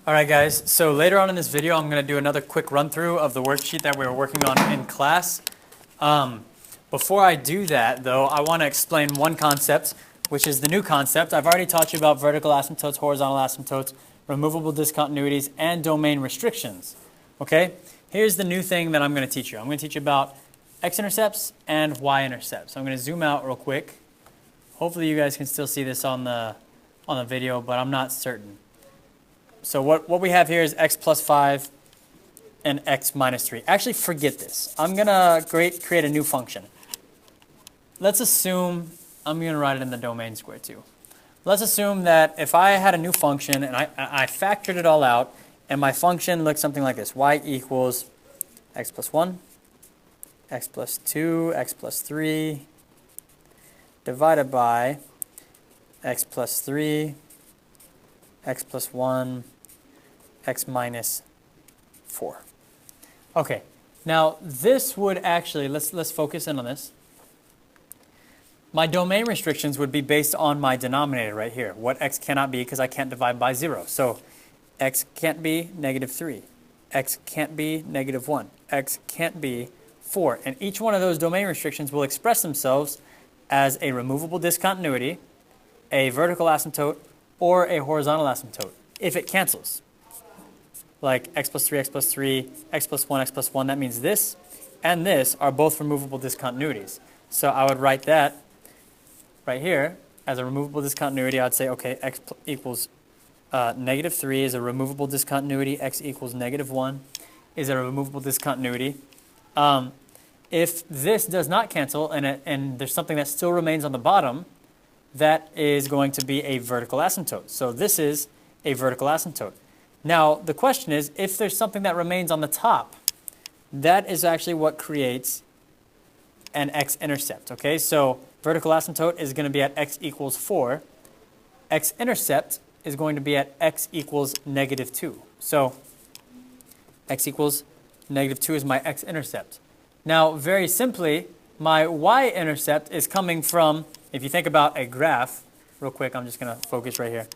Alright guys, so later on in this video I'm going to do another quick run through of the worksheet that we were working on in class. Before I do that though, I want to explain one concept, which is the new concept. I've already taught you about vertical asymptotes, horizontal asymptotes, removable discontinuities, and domain restrictions. Okay, here's the new thing that I'm going to teach you. I'm going to teach you about X-intercepts and Y intercepts. So I'm going to zoom out real quick. Hopefully you guys can still see this on the video, but I'm not certain. So what we have here is x plus 5 and x minus 3. Actually, forget this. I'm going to create a new function. Let's assume, I'm going to write it in the domain square too. Let's assume that if I had a new function and I factored it all out, and my function looks something like this. Y equals x plus 1, x plus 2, x plus 3, divided by x plus 3, x plus 1, x minus 4. Okay, now this would actually, let's focus in on this. My domain restrictions would be based on my denominator right here, what x cannot be because I can't divide by 0. So x can't be negative 3, x can't be negative 1, x can't be 4. And each one of those domain restrictions will express themselves as a removable discontinuity, a vertical asymptote, or a horizontal asymptote if it cancels. Like x plus 3, x plus 3, x plus 1, x plus 1, that means this and this are both removable discontinuities. So I would write that right here as a removable discontinuity. I'd say, okay, x equals negative 3 is a removable discontinuity, x equals negative 1 is a removable discontinuity. If this does not cancel and there's something that still remains on the bottom, that is going to be a vertical asymptote. So this is a vertical asymptote. Now, the question is, if there's something that remains on the top, that is actually what creates an X-intercept, okay? So vertical asymptote is going to be at x equals 4. X-intercept is going to be at x equals negative 2. So x equals negative 2 is my X-intercept. Now, very simply, my Y-intercept is coming from, if you think about a graph, real quick, I'm just going to focus right here.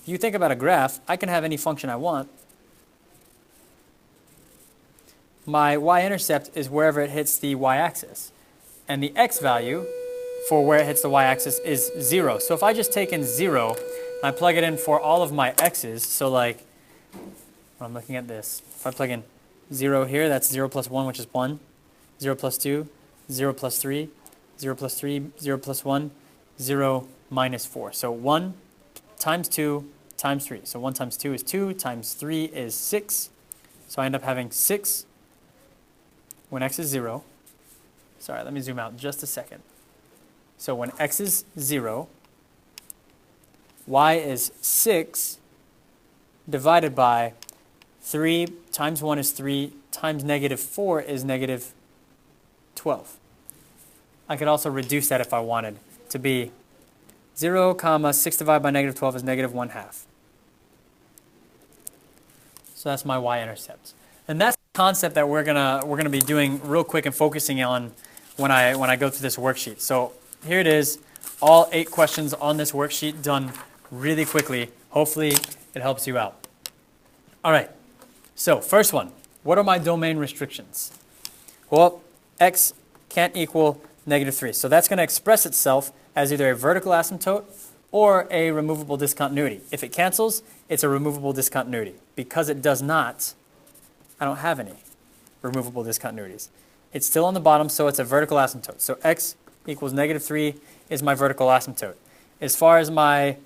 If you think about a graph, I can have any function I want. My y-intercept is wherever it hits the y-axis. And the x value for where it hits the y-axis is 0. So if I just take in 0, and I plug it in for all of my x's, so like, I'm looking at this. If I plug in 0 here, that's 0 plus 1, which is 1. 0 plus 2, 0 plus 3, 0 plus 3, 0 plus 1, 0 minus 4. So 1 times 2 times 3. So 1 times 2 is 2, times 3 is 6. So I end up having 6 when x is 0. Sorry, let me zoom out just a second. So when x is 0, y is 6 divided by 3 times 1 is 3 times negative 4 is negative 12. I could also reduce that if I wanted to be 0, comma 6 divided by negative 12 is negative 1/2. So that's my y-intercept. And that's the concept that we're gonna be doing real quick and focusing on when I go through this worksheet. So here it is, all 8 questions on this worksheet done really quickly. Hopefully it helps you out. All right, so first one, what are my domain restrictions? Well, x can't equal negative 3. So that's going to express itself as either a vertical asymptote or a removable discontinuity. If it cancels, it's a removable discontinuity. Because it does not, I don't have any removable discontinuities. It's still on the bottom, so it's a vertical asymptote. So x equals negative 3 is my vertical asymptote. As far as my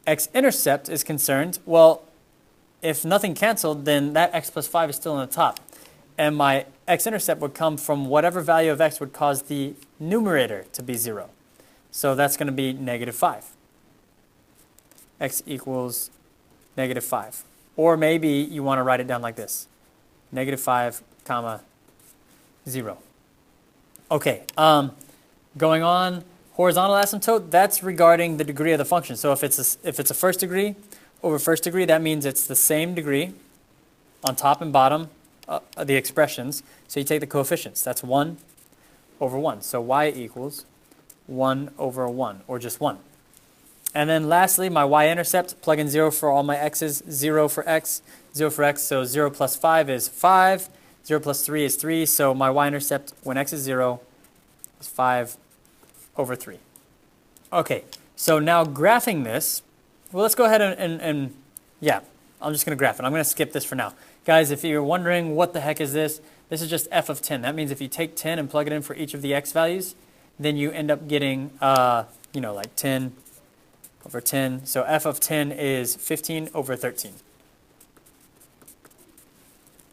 X-intercept is concerned, well, if nothing canceled, then that x plus 5 is still on the top. And my X-intercept would come from whatever value of x would cause the numerator to be 0. So that's going to be negative 5. X equals negative 5. Or maybe you want to write it down like this. Negative 5, comma, 0. Okay, going on, horizontal asymptote, that's regarding the degree of the function. So if it's a first degree over first degree, that means it's the same degree on top and bottom the expressions. So you take the coefficients. That's 1 over 1. So y equals 1 over 1, or just 1. And then lastly, my y-intercept, plug in 0 for all my x's, 0 for x, 0 for x, so 0 plus 5 is 5, 0 plus 3 is 3, so my y-intercept when x is 0 is 5 over 3. Okay, so now graphing this, well, let's go ahead and yeah, I'm just going to graph it. I'm going to skip this for now. Guys, if you're wondering what the heck is this is just f of 10. That means if you take 10 and plug it in for each of the x values, then you end up getting, you know, like 10 over 10. So f of 10 is 15 over 13.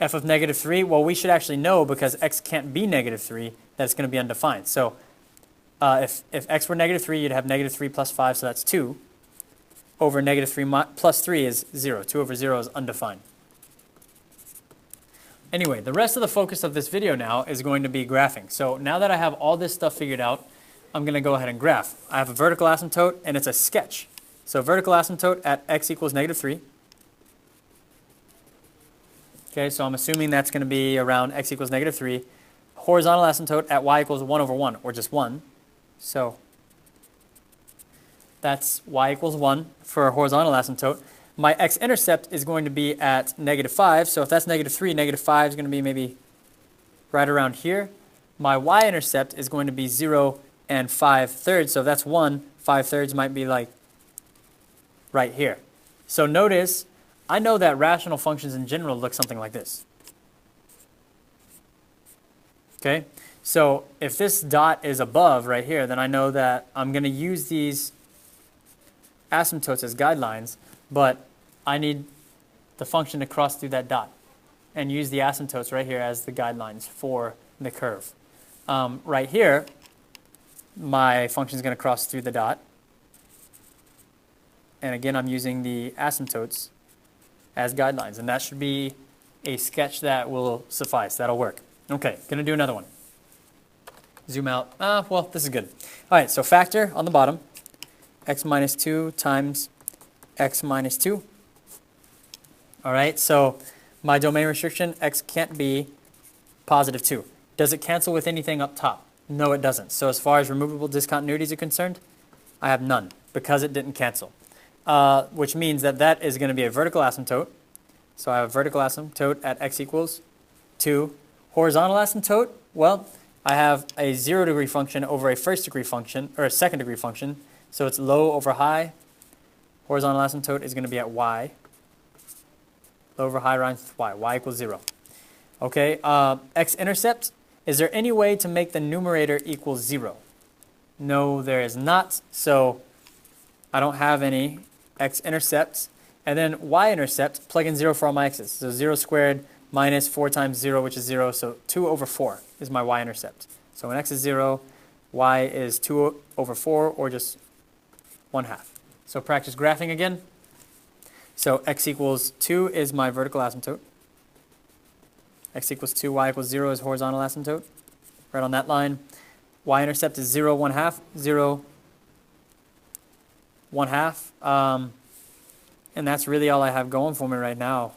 F of negative 3, well, we should actually know because x can't be negative 3, that it's going to be undefined. So if x were negative 3, you'd have negative 3 plus 5, so that's 2. Over negative 3 plus 3 is 0. 2 over 0 is undefined. Anyway, the rest of the focus of this video now is going to be graphing. So now that I have all this stuff figured out, I'm going to go ahead and graph. I have a vertical asymptote, and it's a sketch. So vertical asymptote at x equals negative 3. Okay, so I'm assuming that's going to be around x equals negative 3. Horizontal asymptote at y equals 1 over 1, or just 1. So that's y equals 1 for a horizontal asymptote. My x-intercept is going to be at negative 5. So if that's negative 3, negative 5 is going to be maybe right around here. My y-intercept is going to be 0 and 5/3. So if that's 1, 5/3 might be like right here. So notice, I know that rational functions in general look something like this. Okay, so if this dot is above right here, then I know that I'm going to use these asymptotes as guidelines, but I need the function to cross through that dot and use the asymptotes right here as the guidelines for the curve. Right here, my function is going to cross through the dot. And again, I'm using the asymptotes as guidelines. And that should be a sketch that will suffice. That'll work. Okay, going to do another one. Zoom out. Well, this is good. All right, so factor on the bottom. X minus 2 times x minus 2. All right, so my domain restriction, x can't be positive 2. Does it cancel with anything up top? No, it doesn't. So as far as removable discontinuities are concerned, I have none because it didn't cancel. Which means that that is going to be a vertical asymptote. So I have a vertical asymptote at x equals 2. Horizontal asymptote, well, I have a 0 degree function over a first degree function, or a second degree function. So it's low over high. Horizontal asymptote is going to be at y. Low over high rhymes with y equals 0. Okay, x-intercept, is there any way to make the numerator equal 0? No, there is not. So I don't have any x-intercepts. And then y-intercept, plug in 0 for all my x's. So 0 squared minus 4 times 0, which is 0. So 2 over 4 is my y-intercept. So when x is 0, y is 2 over 4, or just 1/2. So practice graphing again. So x equals 2 is my vertical asymptote. X equals 2, y equals 0 is horizontal asymptote. Right on that line. Y-intercept is 0, 1/2, 0, 1/2. And that's really all I have going for me right now.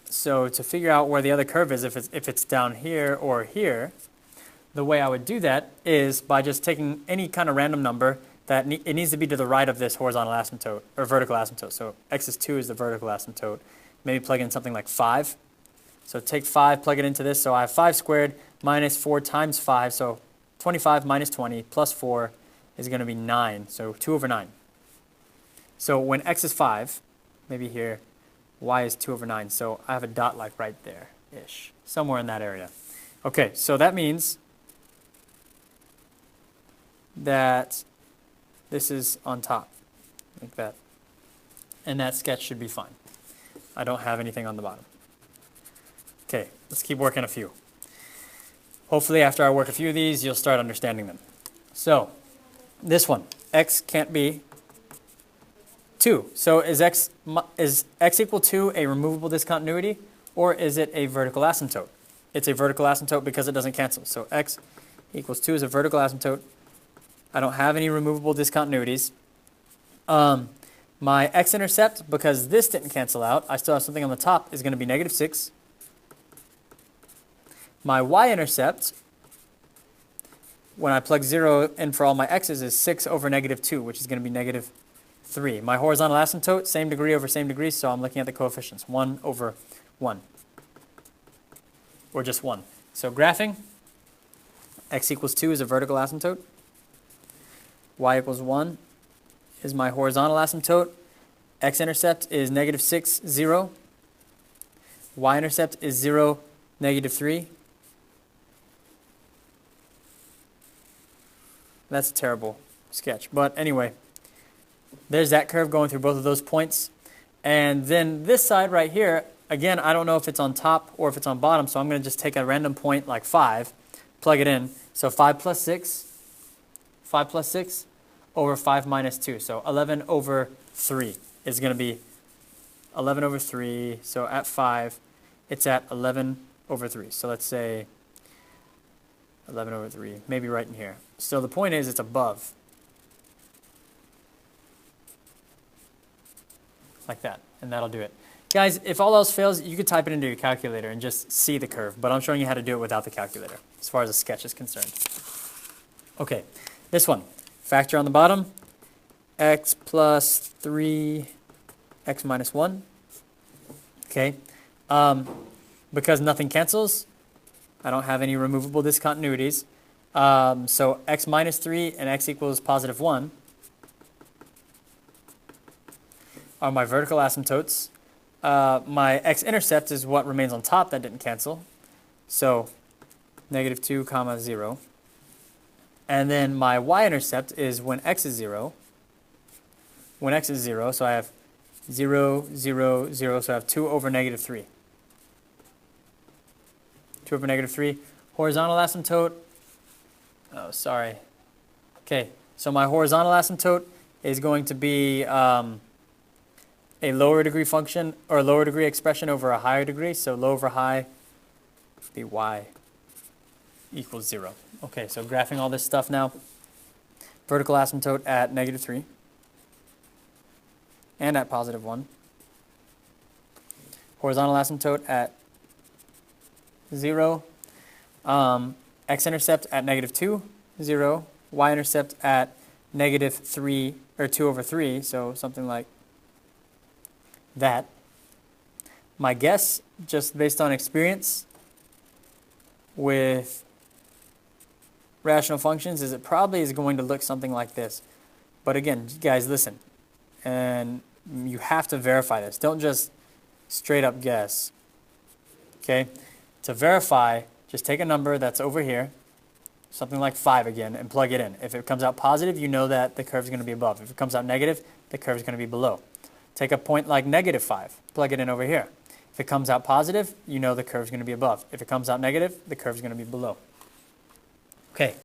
So to figure out where the other curve is, if it's down here or here, the way I would do that is by just taking any kind of random number that it needs to be to the right of this horizontal asymptote, or vertical asymptote. So x is 2 is the vertical asymptote. Maybe plug in something like 5. So take 5, plug it into this. So I have 5 squared minus 4 times 5. So 25 minus 20 plus 4 is going to be 9. So 2 over 9. So when x is 5, maybe here, y is 2 over 9. So I have a dot like right there-ish, somewhere in that area. Okay, so that means that this is on top, like that. And that sketch should be fine. I don't have anything on the bottom. Okay, let's keep working a few. Hopefully after I work a few of these, you'll start understanding them. So, this one, x can't be 2. So is x equal to a removable discontinuity, or is it a vertical asymptote? It's a vertical asymptote because it doesn't cancel. So x equals 2 is a vertical asymptote. I don't have any removable discontinuities. My x-intercept, because this didn't cancel out, I still have something on the top, is going to be negative 6. My y-intercept, when I plug 0 in for all my x's, is 6 over negative 2, which is going to be negative 3. My horizontal asymptote, same degree over same degree, so I'm looking at the coefficients, 1 over 1, or just 1. So graphing, x equals 2 is a vertical asymptote, y equals 1 is my horizontal asymptote, x-intercept is negative 6, 0, y-intercept is 0, negative 3. That's a terrible sketch, but anyway, there's that curve going through both of those points. And then this side right here, again, I don't know if it's on top or if it's on bottom, so I'm going to just take a random point like 5, plug it in. So 5 plus 6 over 5 minus 2. So 11 over 3 is going to be 11 over 3. So at 5, it's at 11 over 3. So let's say 11 over 3, maybe right in here. So the point is it's above. Like that, and that'll do it. Guys, if all else fails, you could type it into your calculator and just see the curve, but I'm showing you how to do it without the calculator, as far as a sketch is concerned. Okay, this one. Factor on the bottom, x plus 3, x minus 1. Okay, because nothing cancels, I don't have any removable discontinuities. So x minus 3 and x equals positive 1 are my vertical asymptotes. My x-intercept is what remains on top that didn't cancel. So negative 2 comma 0. And then my y-intercept is when x is 0. When x is 0, so I have 0, 0, 0, so I have 2 over negative 3. 2 over negative 3. Horizontal asymptote, oh, sorry. Okay, so my horizontal asymptote is going to be a lower degree function, or a lower degree expression over a higher degree. So low over high would be y equals 0. Okay, so graphing all this stuff now. Vertical asymptote at negative 3 and at positive 1. Horizontal asymptote at 0. X-intercept at negative 2, 0. Y-intercept at negative 3, or 2 over 3, so something like that. My guess, just based on experience with rational functions, is it probably is going to look something like this. But again, guys, listen, and you have to verify this. Don't just straight up guess. Okay? To verify, just take a number that's over here, something like 5 again, and plug it in. If it comes out positive, you know that the curve is going to be above. If it comes out negative, the curve is going to be below. Take a point like negative 5, plug it in over here. If it comes out positive, you know the curve is going to be above. If it comes out negative, the curve is going to be below. Okay.